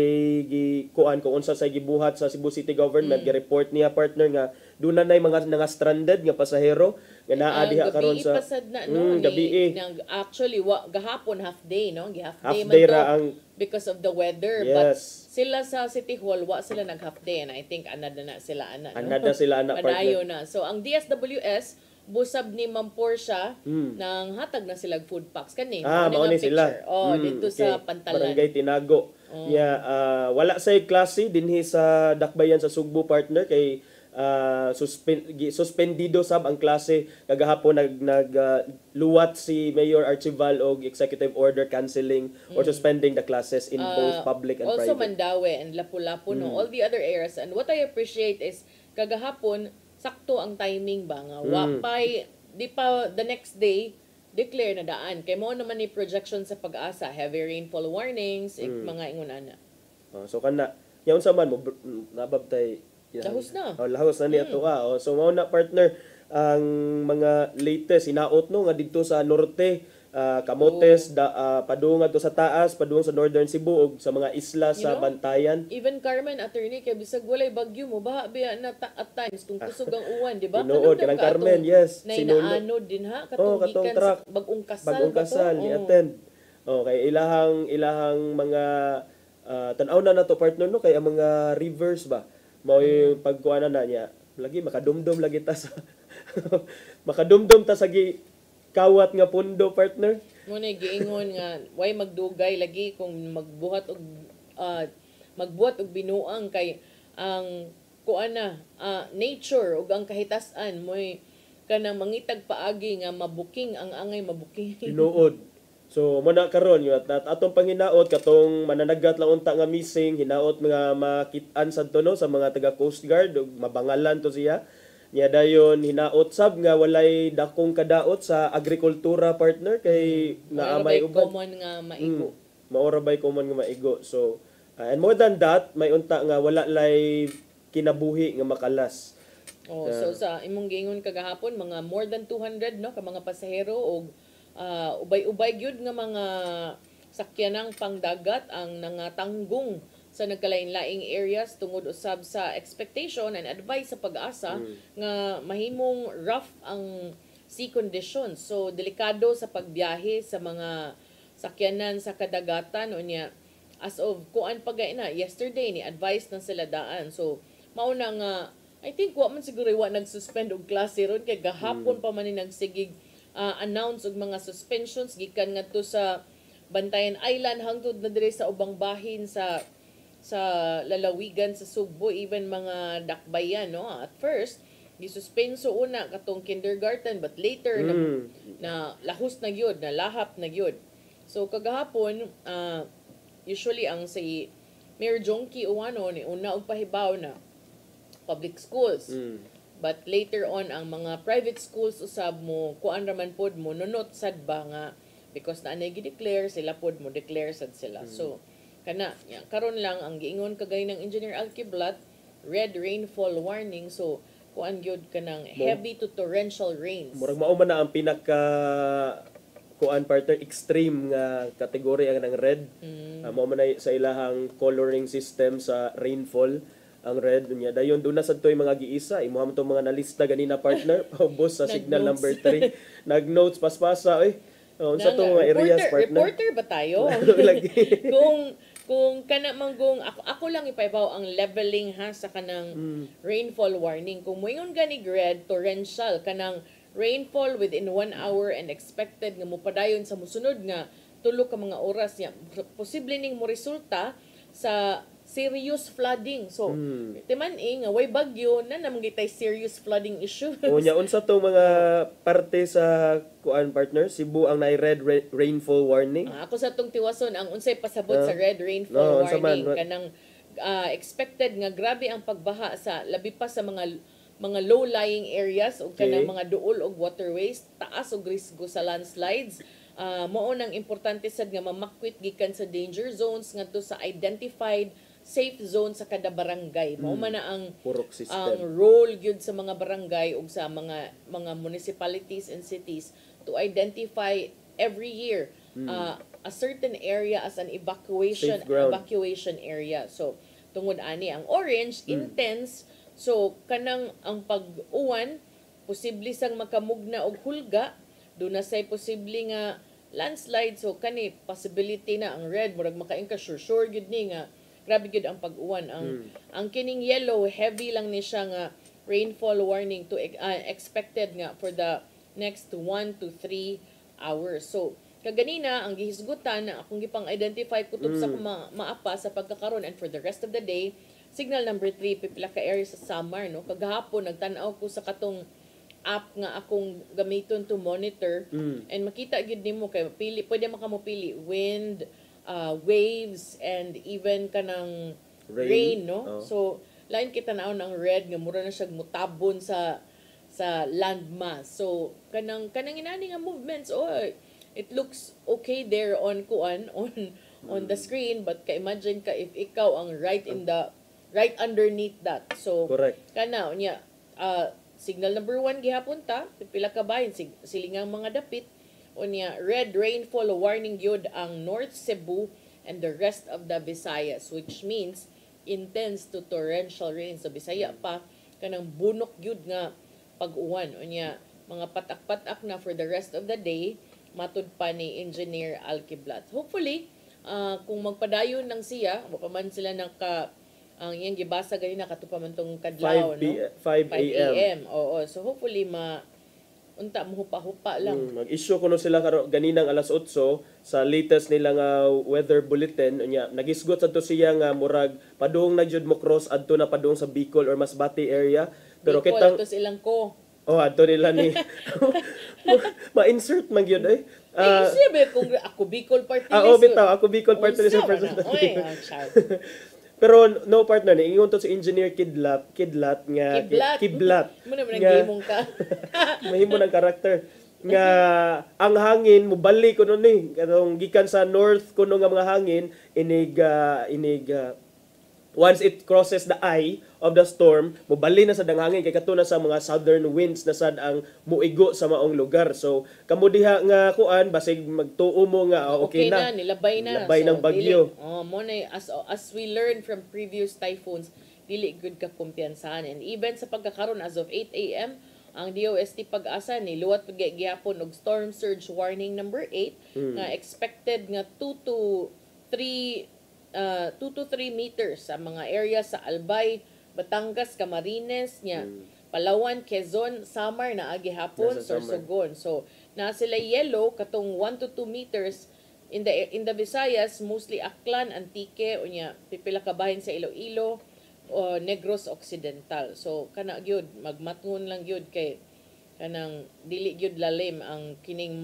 kuan kung unsa say gibuhat sa Cebu City Government gi-report niya partner nga doon na nay mga stranded nga pasahero nga naa diha karon sa pasad na no gabi. actually gahapon half day no half Half day day man to ra ang because of the weather but Yes. sila sa City Hall wa sila nag half day and I think anad na sila no? Anad na sila ana, Padayo partner. na so ang DSWS busab ni Ma'am Portia nang hatag na sila food packs kani mao ni sila. dito sa Pantalan Barangay Tinago. Wala say klase dinhi sa Dakbayan sa Sugbo partner kay suspendido sab ang klase kagahapon luwat si Mayor Archival og executive order canceling or suspending the classes in both public and also private. Mandaue and Lapu-Lapu no all the other areas and what I appreciate is kagahapon sakto ang timing ba nga wapay di pa the next day declare na daan kay mo naman ni projection sa pag-asa heavy rainfall warnings mga ingon ana So kana yaon sa man mo nababtay lahos na lahos na ni ato so mao na partner ang mga latest hinaot no nga didto sa norte Camotes padung adto sa taas padung sa Northern Cebu ug sa mga isla sa Bantayan. Even Carmen attorney kay bisag walay bagyo mo baha biya na at times tung kusog ang uwan di ba Tinuod kanang Carmen yes sinunod din ha katong gikan truck sa bagong kasal ni attend kay ilahang mga tan-aw na nato partner no kay ang mga rivers ba mao yung pagkuana na niya lagi makadumdum lagi ta sa makadumdum ta sa kawat nga pundo partner mo na giingon nga way magdugay lagi kung magbuhat og binuang kay ang kuana nature ug ang kahitasan moy kanang mangitag paagi nga mabuking ang angay mabuking tinuod. So muna karon yung at atong panghinaot katong mananagat lang unta nga missing hinaot mga makit-an sadto no sa mga taga Coast Guard ug mabangalan to siya. Nya dayon hinaot sab nga walay dakong kadaot sa agrikultura partner kay naamay uban common nga maigo. Maora bay common nga maigo. So and more than that may unta nga wala lay kinabuhi nga makalas. So sa imong giingon kagahapon mga more than 200 no ka mga pasahero og ubay-ubay gyud nga mga sakyanang pangdagat ang nangatanggong sa nagkalain-laing areas tungod usab sa expectation and advice sa pag-asa nga mahimong rough ang sea conditions. So delikado sa pagbiyahe sa mga sakyanan sa kadagatan unya as of kuan pagay na yesterday ni advice na sila daan. So mao na nga I think wa man siguro wa nag-suspend og klase ron kay gahapon pa man ni nagsigig announce og mga suspensions gikan ngadto sa Bantayan Island hangtod na dire sa ubang bahin sa lalawigan sa Sugbo even mga Dakbayan no at first gisuspenso una katong kindergarten but later na lahos na gyud na lahap na gyud so kagahapon usually ang si Mayor Jonky Uwano ni una og pahibaw na public schools but later on ang mga private schools usab mo kuan raman pod mo nunot sad ba nga because na anay gi-declare sila pod mo declare sad sila so kana karon lang ang giingon kagay ng Engineer Alkiblat red rainfall warning so kuan gyud kanang heavy to torrential rains murag mao man na ang pinaka kuan partner extreme nga kategory ang red mao man na sa ilahang coloring system sa rainfall ang red niya dayon do na sad toy mga giisa imuha man tong mga nalista ganina partner paubos sa signal number 3 nag-notes paspasa unsa tong mga areas partner reporter ba tayo kung kana manggong ako lang ipaibaw ang leveling ha sa kanang rainfall warning kung moingon gani red torrential kanang rainfall within 1 hour and expected nga mopadayon sa mosunod nga tulo ka mga oras niya posible ning mo resulta sa serious flooding. So, timan nga way bagyo na namangitay serious flooding issue. Unya unsa tong mga parte sa kuan partner Cebu ang nay red rainfall warning? Ako sa tong tiwason ang unsay pasabot sa red rainfall warning kanang expected nga grabe ang pagbaha sa labi pa sa mga low-lying areas o kanang mga duol og waterways, taas og risgo sa landslides. Mao nang importante sad nga mamakwit gikan sa danger zones ngadto sa identified safe zone sa kada barangay. Mao man na ang Purok system. ang role gyud sa mga barangay ug sa mga municipalities and cities to identify every year a certain area as an Safe ground. evacuation area. So tungod ani ang orange intense, so kanang ang pag-uwan posible sang makamugna og hulga, do na say posible nga landslide, so kani possibility na. Ang red murag makaingka sure gyud ni nga grabe gyud ang pag-uwan. Ang kining yellow heavy lang ni siya nga rainfall warning to expected nga for the next 1 to 3 hours. So kaganina ang gihisgutan na akong gipang identify kutob sa maapa sa pagkakaron, and for the rest of the day signal number 3 pipila ka area sa Samar, no. Kagahapon nagtan-aw ko sa katong app nga akong gamiton to monitor, and makita gyud nimo kay pwede makamupili wind, waves, and even kanang rain, no. So lain kita naon ang red nga mura na siya mutabon sa landmass. So kanang inani nga movements, it looks okay there on the screen, but ka-imagine ka if ikaw ang right underneath that. So correct. Kana unya signal number 1 gihapon ta, pila ka bahin silingang mga dapit. Unya red rainfall warning gyud ang North Cebu and the rest of the Visayas, which means intense to torrential rain sa Bisaya pa, kanang bunok gyud nga pag-uwan. Unya mga patak-patak na for the rest of the day, matud pa ni Engineer Alkiblat. Hopefully kung magpadayon lang siya, pa man sila ang iyang gibasa ganina katupa man tong kadlaw, 5 a.m. Oo, so hopefully unta mo hupa-hupa lang. Mag-issue kuno sila ganinang alas 8 sa latest nila nga weather bulletin. Unya nagisgot sa to siya nga murag padung na jud mo cross adto na padung sa Bicol or Masbate area, pero Bicol, kitang to silang ko. adto nila ni ma-insert man gyud Siya ba kung ako Bicol party list? bitaw ako Bicol party list representative. Pero no partner ni ingon to si Engineer Kidlat Kiblat. Mo naman gimong ka. Mahimo ng karakter nga ang hangin mubalik kuno ni katong gikan sa north kuno nga mga hangin inig once it crosses the eye of the storm, mubali na sa hangin kay katuna sa mga southern winds na sad ang muigo sa maong lugar. So kamo diha nga kuan basig magtuo mo nga okay na nilabay na ng bagyo. Mo na as we learned from previous typhoons, dili good ka kumpiyansahan. And even sa pagkakaron as of 8 a.m. ang DOST Pag-asa ni luwat gyapon og storm surge warning number 8 nga expected nga 2 to 3 meters sa mga area sa Albay, Batangas, Camarines nya, Palawan, Quezon, Samar na gihapon, Sorsogon. So na sila yellow katong 1 to 2 meters in the Visayas, mostly Aklan, Antique unya pipila ka bahin sa Iloilo o Negros Occidental. So kana gyud magmatngon lang gyud kay kanang dili gyud lalim ang kining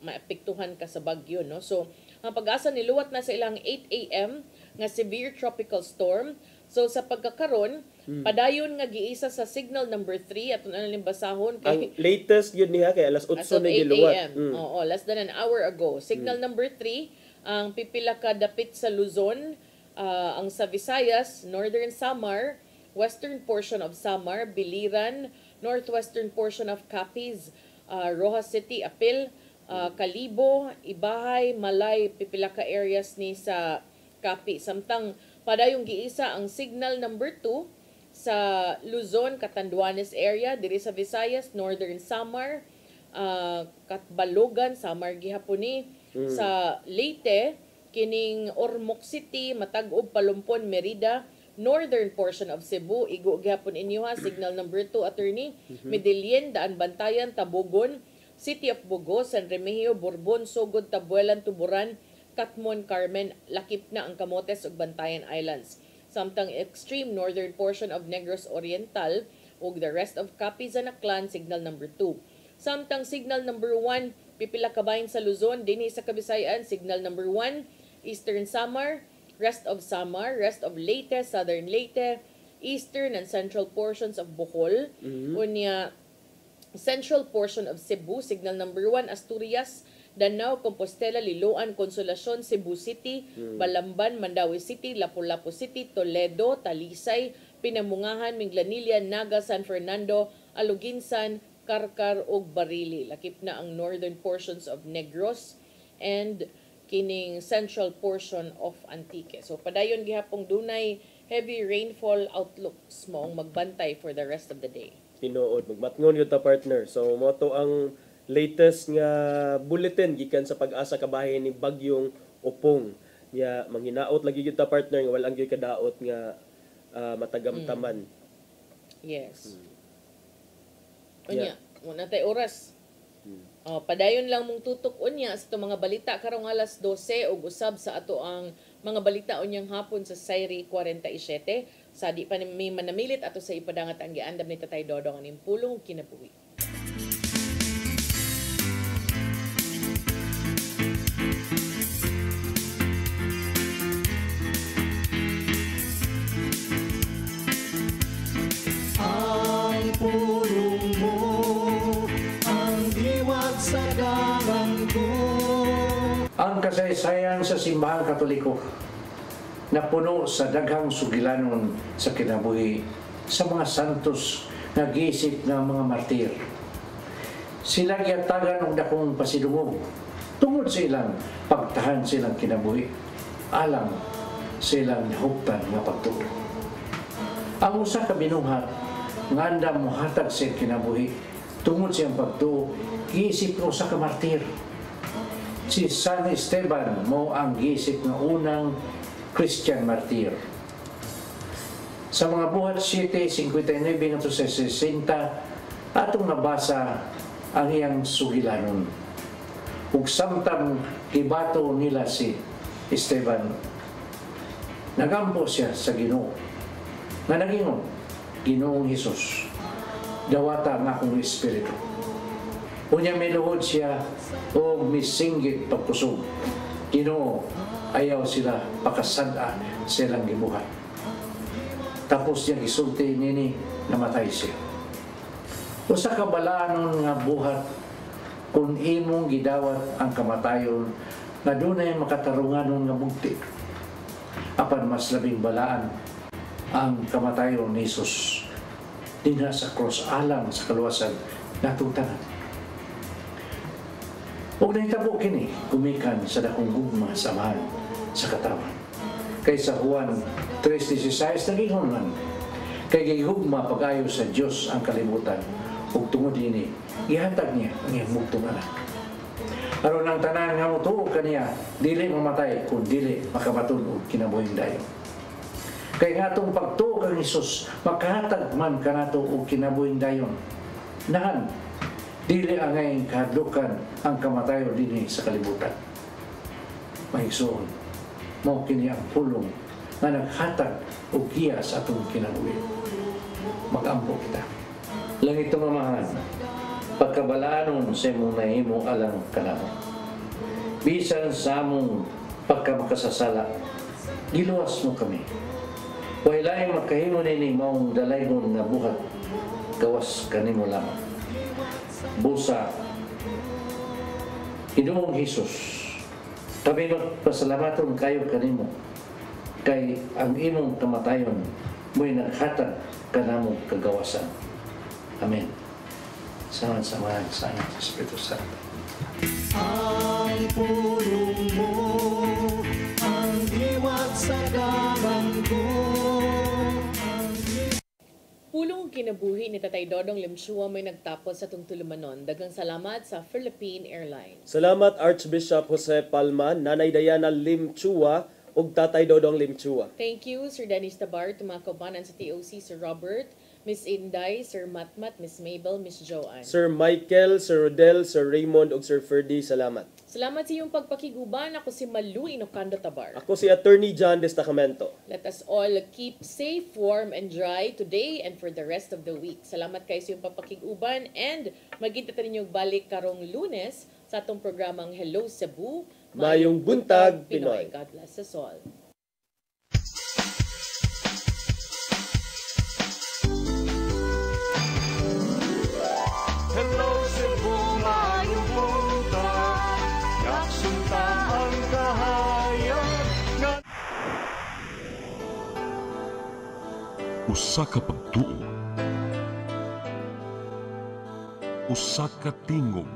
maapektuhan ka sa bagyo, no. So ang Pag-asa niluwat na sa ilang 8 a.m. nga severe tropical storm. So sa pagkakaron, padayon nga giisa sa signal number 3 aton analing basahon Ang kay latest yun niya kay alas 8 na giluwat. Oo, less than an hour ago. Signal number 3 ang pipila ka dapit sa Luzon, ang sa Visayas, northern Samar, western portion of Samar, Biliran, northwestern portion of Capiz, Rojas City, Apil, Kalibo, Ibahay, Malay, pipila ka areas ni sa Capi. Samtang padayong giisa ang signal number 2 sa Luzon, Catanduanes area, diri sa Visayas, northern Samar, Katbalogan, Samar gihapon ni, sa Leyte, kining Ormoc City, Matag-Ub, Palumpon, Merida, northern portion of Cebu, igo gihapon inyo ha, signal number 2 attorney, Medellin, Daan Bantayan, Tabogon, City of Bugo, San Remigio, Borbon, Sogod, Tabuelan, Tuburan, Katmon, Carmen, lakip na ang Camotes ug Bantayan Islands. Samtang extreme northern portion of Negros Oriental ug the rest of Capiz and Aklan, signal number 2. Samtang signal number 1, pipila ka bahin sa Luzon, dinhi sa Kabisayan, signal number 1, Eastern Samar, rest of Samar, rest of Leyte, Southern Leyte, eastern and central portions of Bohol, unya central portion of Cebu, signal number 1, Asturias, Danao, Compostela, Liloan, Consolacion, Cebu City, Balamban, Mandawi City, Lapu-Lapu City, Toledo, Talisay, Pinamungahan, Minglanilla, Naga, San Fernando, Aluginsan, Karkar ug Barili. Lakip na ang northern portions of Negros and kining central portion of Antique. So padayon gihapong dunay heavy rainfall outlooks moong magbantay for the rest of the day. Tinuod magmatngon yun ta partner. So mo to ang latest nga bulletin gikan sa Pag-asa kabahin ni bagyong Opong. Ya manghinaot lagi gyud ta partner nga walang gyud kadaot nga matagamtaman. Yes. Unya, muna tay oras. Padayon lang mong tutok unya sa itong mga balita karong alas 12 ug usab sa ato ang mga balita unyang hapon sa Sayri 47. Sa di pa may manamilit ato sa ipadangat ang giandam ni Tatay Dodong aning pulong kinabuhi. Ang pulong mo ang diwag sa dalan ko. Ang kasaysayan sa Simbahang Katoliko na puno sa daghang sugilanon sa kinabuhi sa mga santos nga giisip ng mga martir. Sila giatagan og dakong pasidungog tungod sa ilang pagtahan silang kinabuhi alang silang nahuptan nga pagtuo. Ang usa ka binuhat nga andam mohatag sa kinabuhi tungod siyang pagtuo giisip ng usa ka martir. Si San Esteban mo ang giisip ng unang Christian martir. Sa mga buhat 7:59 sa 60 atong nabasa ang iyang sugilanon. Ug samtang gibato nila si Esteban, nagampo siya sa Ginoo. Nga nagingon, Ginoong Hesus, dawata ang akong espiritu. Unya miluhod siya o misinggit pagkusog. Ginoo, ayaw sila pakasada silang gibuhat. Tapos niya gisulti nini, namatay siya. Usa ka balaanon nga buhat kung imong gidawat ang kamatayon na dunay makatarunganon nga bugti. Apan mas labing balaan ang kamatayon ni Jesus dinha sa cross alang sa kaluwasan natong tanan. Ug nahitabo kini gumikan sa dakong gugma samahan sa katawan. Kay sa Juan 3:16 nagingon man, kay gihugma pag-ayo sa Dios ang kalibutan ug tungod ini gihatag niya ang iyang mugtong anak. Aron ang tanan nga motuo kaniya dili mamatay kun dili makabaton og kinabuhing dayon. Kay nga atong pagtuo kang Hesus makahatag man kanato og kinabuhing dayon. Nahan dili angay kahadlukan ang kamatayon dinhi sa kalibutan. Mahigsoon, mao kini ang pulong nga naghatag og giya sa atong kinabuhi. Mag-ampo kita. Langit o mamahan, pagkabalaanon sa imong nahimo alang kanamo. Bisan sa among pagkamakasasala, giluwas mo kami. Wailay makahimo nini maong dalaygon nga buhat, gawas kanimo lamang. Busa, Ginoong Hesus, kami magpasalamaton kayo kanimo, kay ang imong kamatayon mo'y naghatag kanamo kagawasan. Amen. Sama-samahan sa Espiritu Santo. Ang pulong mo ang diwag sa dalan ko. Pulong kinabuhi ni Tatay Dodong Limchua may nagtapos sa tungtulumanon. Daghang salamat sa Philippine Airlines. Salamat Archbishop Jose Palma, Nanay Diana Limchua ug Tatay Dodong Limchua. Thank you, Sir Dennis Tabar, tumakaubanan sa TOC, Sir Robert, Miss Inday, Sir Matmat, Miss Mabel, Miss Joanne. Sir Michael, Sir Rodel, Sir Raymond ug Sir Ferdy, salamat. Salamat sa iyong pagpakiguban. Ako si Malu Inocando Tabar. Ako si Attorney John Destacamento. Let us all keep safe, warm, and dry today and for the rest of the week. Salamat kayo sa iyong pagpakiguban and magkita ninyong balik karong Lunes sa atong programang Hello Cebu, Mayong Buntag, Pinoy. God bless us all. Hello Cebu, mayong buntag. Usa ka pagtuo. Usa ka tingog.